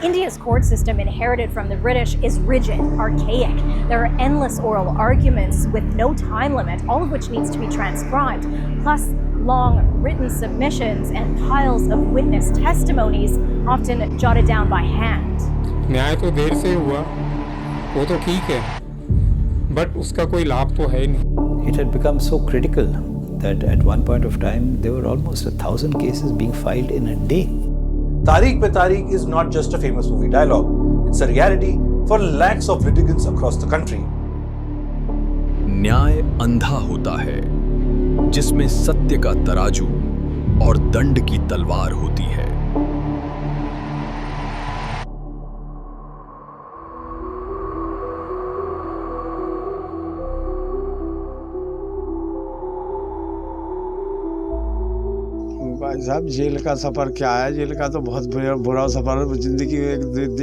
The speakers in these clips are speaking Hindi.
India's court system, inherited from the British, is rigid, archaic. There are endless oral arguments with no time limit, all of which needs to be transcribed, plus long written submissions and piles of witness testimonies, often jotted down by hand. न्याय तो देर से हुआ, वो तो ठीक है, बट उसका कोई लाभ तो है नहीं। It had become so critical that at one point of time there were almost 1,000 cases being filed in a day. Tariq pe Tariq is not just a famous movie dialogue. It's a reality for lakhs of litigants across the country. न्याय अंधा होता है, जिसमें सत्य का तराजू और दंड की तलवार होती है। भाई साहब, जेल का सफ़र क्या है? जेल का तो बहुत बुरा सफ़र है। ज़िंदगी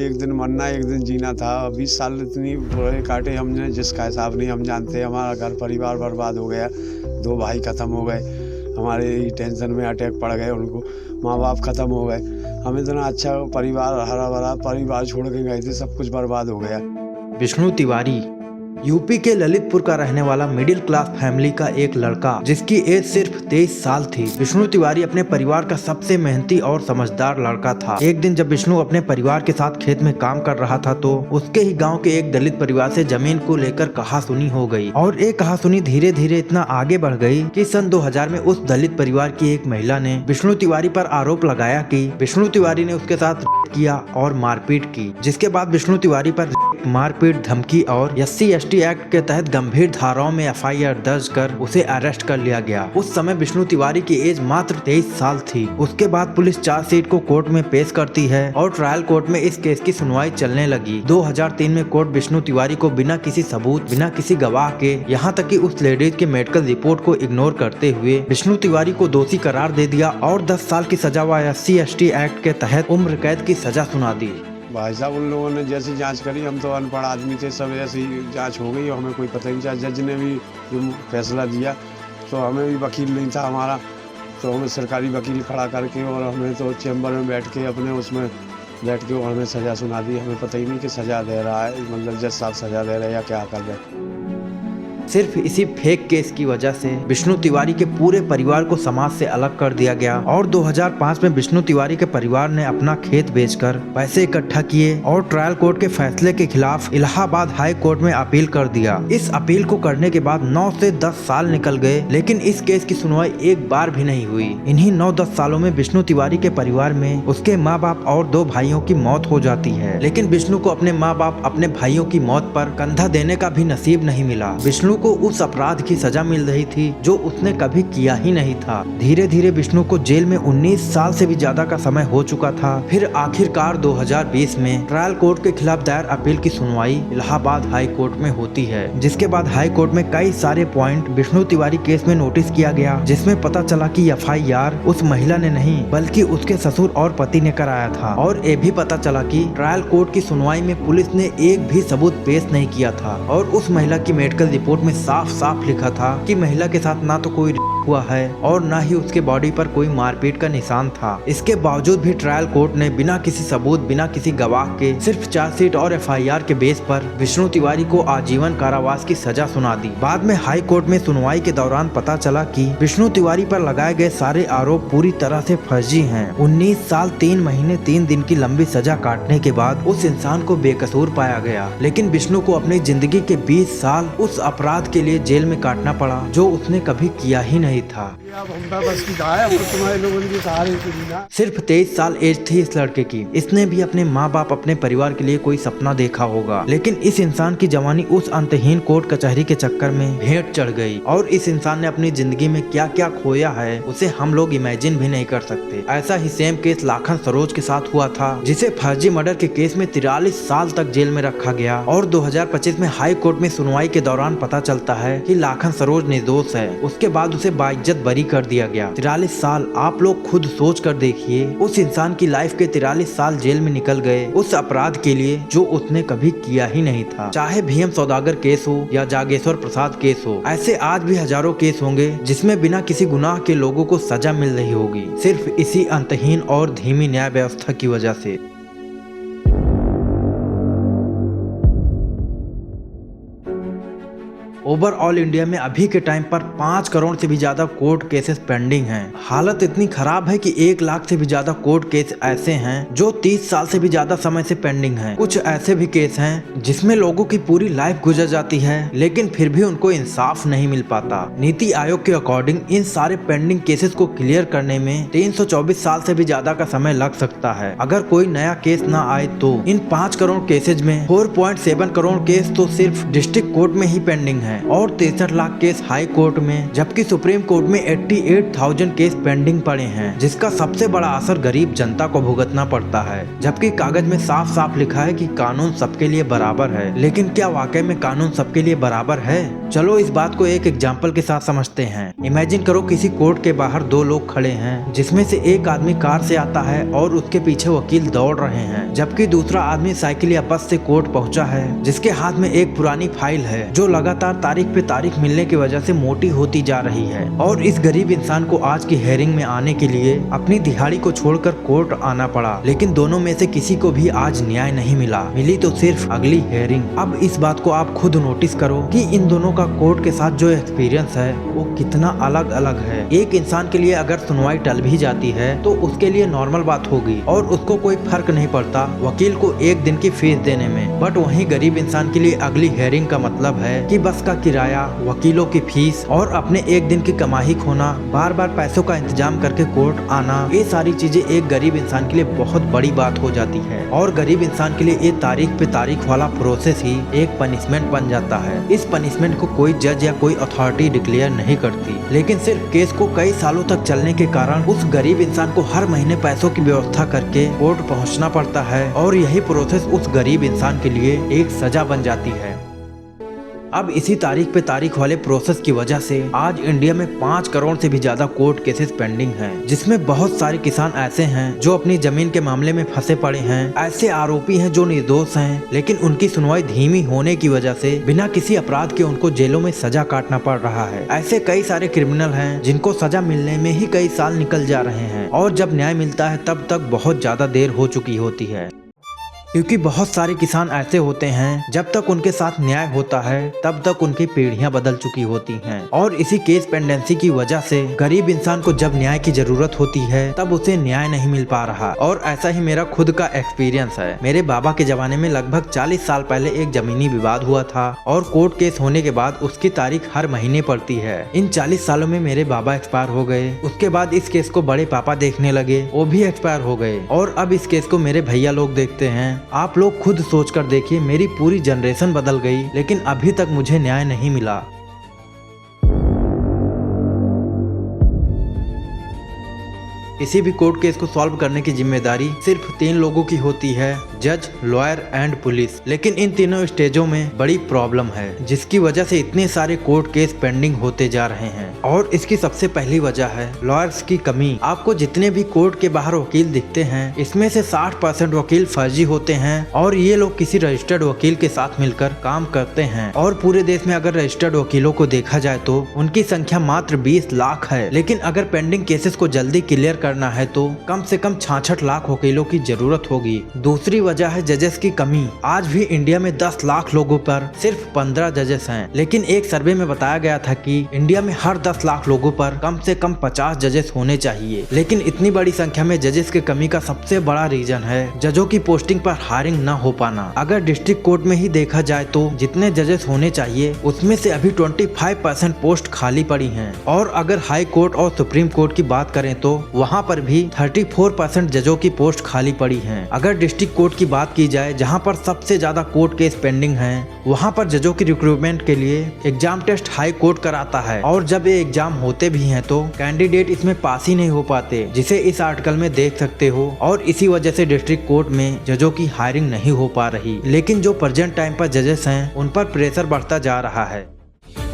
एक दिन मरना, एक दिन जीना था। 20 साल इतनी बुरे काटे हमने, जिसका हिसाब नहीं हम जानते। हमारा घर परिवार बर्बाद हो गया, 2 भाई ख़त्म हो गए, हमारे टेंशन में अटैक पड़ गए, उनको माँ बाप ख़त्म हो गए। हम इतना अच्छा परिवार, हरा भरा परिवार छोड़ के गए थे, सब कुछ बर्बाद हो गया। विष्णु तिवारी यूपी के ललितपुर का रहने वाला मिडिल क्लास फैमिली का एक लड़का, जिसकी एज सिर्फ 23 साल थी। विष्णु तिवारी अपने परिवार का सबसे मेहनती और समझदार लड़का था। एक दिन जब विष्णु अपने परिवार के साथ खेत में काम कर रहा था, तो उसके ही गांव के एक दलित परिवार से जमीन को लेकर कहासुनी हो गई। और एक कहासुनी धीरे धीरे इतना आगे बढ़ गई कि सन 2000 में उस दलित परिवार की एक महिला ने विष्णु तिवारी पर आरोप लगाया कि विष्णु तिवारी ने उसके साथ किया और मारपीट की, जिसके बाद विष्णु तिवारी पर मारपीट, धमकी और SC/ST एक्ट के तहत गंभीर धाराओं में FIR दर्ज कर उसे अरेस्ट कर लिया गया। उस समय विष्णु तिवारी की एज मात्र 23 साल थी। उसके बाद पुलिस चार्जशीट को कोर्ट में पेश करती है और ट्रायल कोर्ट में इस केस की सुनवाई चलने लगी। 2003 में कोर्ट विष्णु तिवारी को बिना किसी सबूत, बिना किसी गवाह के, यहाँ तक कि उस लेडीज के मेडिकल रिपोर्ट को इग्नोर करते हुए विष्णु तिवारी को दोषी करार दे दिया और 10 साल की सजा व SC/ST एक्ट के तहत उम्र कैद की सजा सुना दी। भाई साहब, उन लोगों ने जैसी जांच करी, हम तो अनपढ़ आदमी थे, सब ऐसी जांच हो गई, हमें कोई पता नहीं चला। जज ने भी जो फैसला दिया, तो हमें भी वकील नहीं था हमारा, तो हमें सरकारी वकील खड़ा करके और हमें तो चैम्बर में बैठ के अपने उसमें बैठ के हमें सज़ा सुना दी। हमें पता ही नहीं कि सज़ा दे रहा है, मतलब जज साहब सज़ा दे रहे हैं या क्या कर रहे हैं। सिर्फ इसी फेक केस की वजह से विष्णु तिवारी के पूरे परिवार को समाज से अलग कर दिया गया और 2005 में विष्णु तिवारी के परिवार ने अपना खेत बेचकर पैसे इकट्ठा किए और ट्रायल कोर्ट के फैसले के खिलाफ इलाहाबाद हाई कोर्ट में अपील कर दिया। इस अपील को करने के बाद 9 से 10 साल निकल गए, लेकिन इस केस की सुनवाई एक बार भी नहीं हुई। इन्हीं 9-10 सालों में विष्णु तिवारी के परिवार में उसके माँ बाप और 2 भाइयों की मौत हो जाती है, लेकिन विष्णु को अपने माँ बाप, अपने भाइयों की मौत पर कंधा देने का भी नसीब नहीं मिला। विष्णु को उस अपराध की सजा मिल रही थी जो उसने कभी किया ही नहीं था। धीरे धीरे विष्णु को जेल में 19 साल से भी ज्यादा का समय हो चुका था। फिर आखिरकार 2020 में ट्रायल कोर्ट के खिलाफ दायर अपील की सुनवाई इलाहाबाद हाई कोर्ट में होती है, जिसके बाद हाई कोर्ट में कई सारे पॉइंट विष्णु तिवारी केस में नोटिस किया गया, जिसमें पता चला कि FIR उस महिला ने नहीं बल्कि उसके ससुर और पति ने कराया था। और ये भी पता चला कि ट्रायल कोर्ट की सुनवाई में पुलिस ने एक भी सबूत पेश नहीं किया था और उस महिला की मेडिकल रिपोर्ट में साफ साफ लिखा था कि महिला के साथ ना तो कोई हुआ है और ना ही उसके बॉडी पर कोई मारपीट का निशान था। इसके बावजूद भी ट्रायल कोर्ट ने बिना किसी सबूत, बिना किसी गवाह के, सिर्फ चार्जशीट और FIR के बेस पर विष्णु तिवारी को आजीवन कारावास की सजा सुना दी। बाद में हाई कोर्ट में सुनवाई के दौरान पता चला कि विष्णु तिवारी पर लगाए गए सारे आरोप पूरी तरह से फर्जी हैं। 19 साल 3 महीने 3 दिन की लंबी सजा काटने के बाद उस इंसान को बेकसूर पाया गया, लेकिन विष्णु को अपनी जिंदगी के 20 साल उस अपराध के लिए जेल में काटना पड़ा जो उसने कभी किया ही नहीं था। सिर्फ 23 साल एज थी इस लड़के की। इसने भी अपने माँ बाप, अपने परिवार के लिए कोई सपना देखा होगा, लेकिन इस इंसान की जवानी उस अंतहीन कोर्ट कचहरी के चक्कर में भेंट चढ़ गई और इस इंसान ने अपनी जिंदगी में क्या क्या खोया है उसे हम लोग इमेजिन भी नहीं कर सकते। ऐसा ही सेम केस लाखन सरोज के साथ हुआ था, जिसे फर्जी मर्डर के केस में 43 साल तक जेल में रखा गया और 2025 में हाई कोर्ट में सुनवाई के दौरान पता चलता है कि लाखन सरोज निर्दोष है। उसके बाद उसे बाइज्जत बरी कर दिया गया। 43 साल, आप लोग खुद सोच कर देखिए, उस इंसान की लाइफ के 43 साल जेल में निकल गए उस अपराध के लिए जो उसने कभी किया ही नहीं था। चाहे भीम सौदागर केस हो या जागेश्वर प्रसाद केस हो, ऐसे आज भी हजारों केस होंगे जिसमें बिना किसी गुनाह के लोगों को सजा मिल रही होगी, सिर्फ इसी अंतहीन और धीमी न्याय व्यवस्था की वजह से। ओवरऑल इंडिया में अभी के टाइम पर 5 करोड़ से भी ज्यादा कोर्ट केसेस पेंडिंग हैं। हालत इतनी खराब है कि 1 लाख से भी ज्यादा कोर्ट केस ऐसे हैं जो 30 साल से भी ज्यादा समय से पेंडिंग हैं। कुछ ऐसे भी केस हैं जिसमें लोगों की पूरी लाइफ गुजर जाती है लेकिन फिर भी उनको इंसाफ नहीं मिल पाता। नीति आयोग के अकॉर्डिंग इन सारे पेंडिंग केसेस को क्लियर करने में 324 साल से भी ज्यादा का समय लग सकता है। अगर कोई नया केस ना आए तो इन 5 करोड़ केसेज में 4.7 करोड़ केस तो सिर्फ डिस्ट्रिक्ट कोर्ट में ही पेंडिंग है और 63 लाख केस हाई कोर्ट में, जबकि सुप्रीम कोर्ट में 88,000 केस पेंडिंग पड़े हैं, जिसका सबसे बड़ा असर गरीब जनता को भुगतना पड़ता है। जबकि कागज में साफ साफ लिखा है कि कानून सबके लिए बराबर है, लेकिन क्या वाकई में कानून सबके लिए बराबर है? चलो इस बात को एक एग्जाम्पल के साथ समझते हैं। इमेजिन करो किसी कोर्ट के बाहर 2 लोग खड़े हैं, जिसमें से एक आदमी कार से आता है और उसके पीछे वकील दौड़ रहे हैं, जबकि दूसरा आदमी साइकिल या बस से कोर्ट पहुंचा है, जिसके हाथ में एक पुरानी फाइल है जो लगातार तारीख पे तारीख मिलने की वजह से मोटी होती जा रही है। और इस गरीब इंसान को आज की हेयरिंग में आने के लिए अपनी दिहाड़ी को छोड़कर कोर्ट आना पड़ा, लेकिन दोनों में से किसी को भी आज न्याय नहीं मिला, मिली तो सिर्फ अगली हेयरिंग। अब इस बात को आप खुद नोटिस करो कि इन दोनों का कोर्ट के साथ जो एक्सपीरियंस है वो कितना अलग अलग है। एक इंसान के लिए अगर सुनवाई टल भी जाती है तो उसके लिए नॉर्मल बात होगी और उसको कोई फर्क नहीं पड़ता वकील को 1 दिन की फीस देने में, बट वहीं गरीब इंसान के लिए अगली हेयरिंग का मतलब है कि बस का किराया, वकीलों की फीस और अपने 1 दिन की कमाई खोना, बार बार पैसों का इंतजाम करके कोर्ट आना, ये सारी चीजें एक गरीब इंसान के लिए बहुत बड़ी बात हो जाती है। और गरीब इंसान के लिए ये तारीख पे तारीख वाला प्रोसेस ही एक पनिशमेंट बन जाता है। इस पनिशमेंट को कोई जज या कोई अथॉरिटी डिक्लेयर नहीं करती, लेकिन सिर्फ केस को कई सालों तक चलने के कारण उस गरीब इंसान को हर महीने पैसों की व्यवस्था करके कोर्ट पहुंचना पड़ता है और यही प्रोसेस उस गरीब इंसान के लिए एक सजा बन जाती है। अब इसी तारीख पे तारीख वाले प्रोसेस की वजह से आज इंडिया में 5 करोड़ से भी ज्यादा कोर्ट केसेस पेंडिंग हैं, जिसमें बहुत सारे किसान ऐसे हैं जो अपनी जमीन के मामले में फंसे पड़े हैं। ऐसे आरोपी हैं जो निर्दोष हैं, लेकिन उनकी सुनवाई धीमी होने की वजह से बिना किसी अपराध के उनको जेलों में सजा काटना पड़ रहा है। ऐसे कई सारे क्रिमिनल हैं जिनको सजा मिलने में ही कई साल निकल जा रहे हैं और जब न्याय मिलता है तब तक बहुत ज्यादा देर हो चुकी होती है। क्योंकि बहुत सारे किसान ऐसे होते हैं जब तक उनके साथ न्याय होता है तब तक उनकी पीढ़ियां बदल चुकी होती हैं और इसी केस पेंडेंसी की वजह से गरीब इंसान को जब न्याय की जरूरत होती है तब उसे न्याय नहीं मिल पा रहा। और ऐसा ही मेरा खुद का एक्सपीरियंस है। मेरे बाबा के जमाने में लगभग 40 साल पहले एक जमीनी विवाद हुआ था और कोर्ट केस होने के बाद उसकी तारीख हर महीने पड़ती है। इन 40 सालों में मेरे बाबा एक्सपायर हो गए, उसके बाद इस केस को बड़े पापा देखने लगे, वो भी एक्सपायर हो गए और अब इस केस को मेरे भैया लोग देखते हैं। आप लोग खुद सोच कर देखिए, मेरी पूरी जनरेशन बदल गई लेकिन अभी तक मुझे न्याय नहीं मिला। किसी भी कोर्ट केस को सॉल्व करने की जिम्मेदारी सिर्फ 3 लोगों की होती है, जज, लॉयर एंड पुलिस। लेकिन इन तीनों स्टेजों में बड़ी प्रॉब्लम है जिसकी वजह से इतने सारे कोर्ट केस पेंडिंग होते जा रहे हैं और इसकी सबसे पहली वजह है लॉयर्स की कमी। आपको जितने भी कोर्ट के बाहर वकील दिखते हैं इसमें से 60% वकील फर्जी होते हैं और ये लोग किसी रजिस्टर्ड वकील के साथ मिलकर काम करते हैं। और पूरे देश में अगर रजिस्टर्ड वकीलों को देखा जाए तो उनकी संख्या मात्र 20 लाख है, लेकिन अगर पेंडिंग केसेस को जल्दी क्लियर करना है तो कम से कम 66 लाख वकीलों की जरूरत होगी। दूसरी वजह है जजेस की कमी। आज भी इंडिया में 10 लाख लोगों पर सिर्फ 15 जजेस हैं, लेकिन एक सर्वे में बताया गया था कि इंडिया में हर 10 लाख लोगों पर कम से कम 50 जजेस होने चाहिए। लेकिन इतनी बड़ी संख्या में जजेस की कमी का सबसे बड़ा रीजन है जजों की पोस्टिंग पर हायरिंग न हो पाना। अगर डिस्ट्रिक्ट कोर्ट में ही देखा जाए तो जितने जजेस होने चाहिए उसमें से अभी 25% पोस्ट खाली पड़ी हैं और अगर हाई कोर्ट और सुप्रीम कोर्ट की बात करें तो वहाँ पर भी 34% जजों की पोस्ट खाली पड़ी हैं। अगर डिस्ट्रिक्ट कोर्ट की बात की जाए जहां पर सबसे ज्यादा कोर्ट केस पेंडिंग हैं, वहां पर जजों की रिक्रूटमेंट के लिए एग्जाम टेस्ट हाई कोर्ट कराता है और जब ये एग्जाम होते भी हैं तो कैंडिडेट इसमें पास ही नहीं हो पाते, जिसे इस आर्टिकल में देख सकते हो। और इसी वजह से डिस्ट्रिक्ट कोर्ट में जजों की हायरिंग नहीं हो पा रही। लेकिन जो प्रेजेंट टाइम पर जजेस हैं उन पर प्रेशर बढ़ता जा रहा है।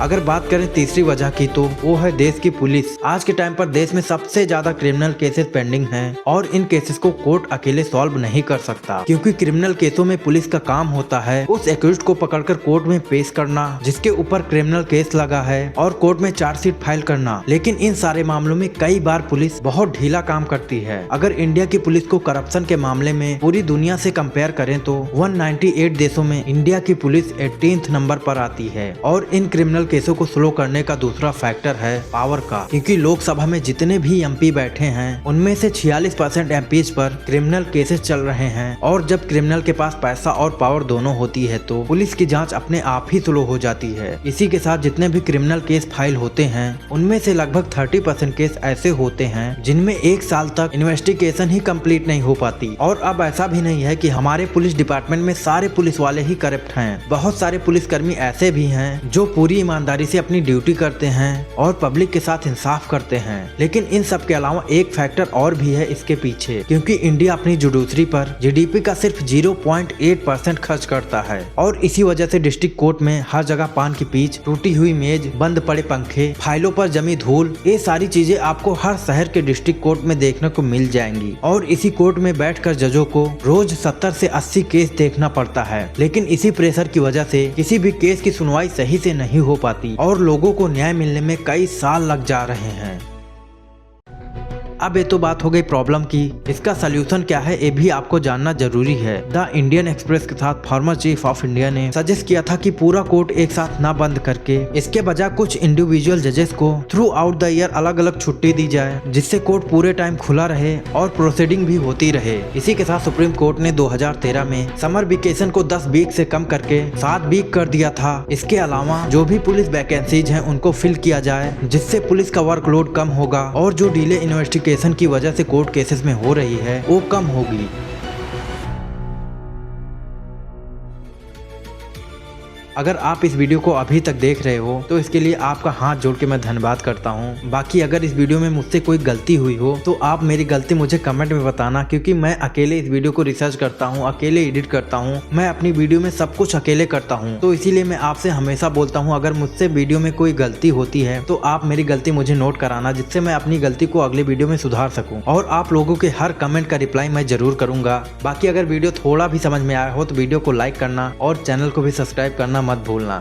अगर बात करें तीसरी वजह की तो वो है देश की पुलिस। आज के टाइम पर देश में सबसे ज्यादा क्रिमिनल केसेस पेंडिंग हैं और इन केसेस को कोर्ट अकेले सॉल्व नहीं कर सकता, क्योंकि क्रिमिनल केसों में पुलिस का काम होता है उस एक्यूज्ड को पकड़कर कोर्ट में पेश करना जिसके ऊपर क्रिमिनल केस लगा है और कोर्ट में चार्जशीट फाइल करना। लेकिन इन सारे मामलों में कई बार पुलिस बहुत ढीला काम करती है। अगर इंडिया की पुलिस को करप्शन के मामले में पूरी दुनिया से कंपेयर करें तो 198 देशों में इंडिया की पुलिस 18th नंबर पर आती है। और इन क्रिमिनल केसों को स्लो करने का दूसरा फैक्टर है पावर का, क्योंकि लोकसभा में जितने भी एमपी बैठे हैं उनमें से 46% एमपीज पर क्रिमिनल केसेस चल रहे हैं। और जब क्रिमिनल के पास पैसा और पावर दोनों होती है तो पुलिस की जांच अपने आप ही स्लो हो जाती है। इसी के साथ जितने भी क्रिमिनल केस फाइल होते हैं उनमें से लगभग 30% केस ऐसे होते हैं जिनमें 1 साल तक इन्वेस्टिगेशन ही कंप्लीट नहीं हो पाती। और अब ऐसा भी नहीं है कि हमारे पुलिस डिपार्टमेंट में सारे पुलिस वाले ही करप्ट हैं। बहुत सारे पुलिसकर्मी ऐसे भी हैं जो पूरी ईमानदारी से अपनी ड्यूटी करते हैं और पब्लिक के साथ इंसाफ करते हैं। लेकिन इन सब के अलावा एक फैक्टर और भी है इसके पीछे, क्योंकि इंडिया अपनी जुडिशरी पर जीडीपी का सिर्फ 0.8% खर्च करता है। और इसी वजह से डिस्ट्रिक्ट कोर्ट में हर जगह पान की पीच, टूटी हुई मेज, बंद पड़े पंखे, फाइलों पर जमी धूल, ये सारी चीजें आपको हर शहर के डिस्ट्रिक्ट कोर्ट में देखने को मिल जाएंगी। और इसी कोर्ट में बैठकर जजों को रोज 70 से 80 केस देखना पड़ता है। लेकिन इसी प्रेशर की वजह से किसी भी केस की सुनवाई सही से नहीं हो पाती और लोगों को न्याय मिलने में कई साल लग जा रहे हैं। अब ये तो बात हो गई प्रॉब्लम की, इसका सलूशन क्या है ये भी आपको जानना जरूरी है। द इंडियन एक्सप्रेस के साथ फॉर्मर चीफ ऑफ इंडिया ने सजेस्ट किया था कि पूरा कोर्ट एक साथ ना बंद करके इसके बजाय कुछ इंडिविजुअल जजेस को थ्रू आउट द ईयर अलग अलग छुट्टी दी जाए, जिससे कोर्ट पूरे टाइम खुला रहे और प्रोसीडिंग भी होती रहे। इसी के साथ सुप्रीम कोर्ट ने 2013 में समर वेकेशन को 10 वीक से कम करके 7 वीक कर दिया था। इसके अलावा जो भी पुलिस वैकेंसीज हैं उनको फिल किया जाए, जिससे पुलिस का वर्कलोड कम होगा और जो डिले इन्वेस्टिगेशन की वजह से कोर्ट केसेस में हो रही है वो कम होगी। अगर आप इस वीडियो को अभी तक देख रहे हो तो इसके लिए आपका हाथ जोड़ के मैं धन्यवाद करता हूँ। बाकी अगर इस वीडियो में मुझसे कोई गलती हुई हो तो आप मेरी गलती मुझे कमेंट में बताना, क्योंकि मैं अकेले इस वीडियो को रिसर्च करता हूँ, अकेले एडिट करता हूँ, मैं अपनी वीडियो में सब कुछ अकेले करता हूँ। तो इसीलिए मैं आपसे हमेशा बोलता हूँ अगर मुझसे वीडियो में कोई गलती होती है तो आप मेरी गलती मुझे नोट कराना, जिससे मैं अपनी गलती को अगले वीडियो में सुधार सकूँ। और आप लोगों के हर कमेंट का रिप्लाई मैं जरूर करूंगा। बाकी अगर वीडियो थोड़ा भी समझ में आया हो तो वीडियो को लाइक करना और चैनल को भी सब्सक्राइब करना मत भूलना।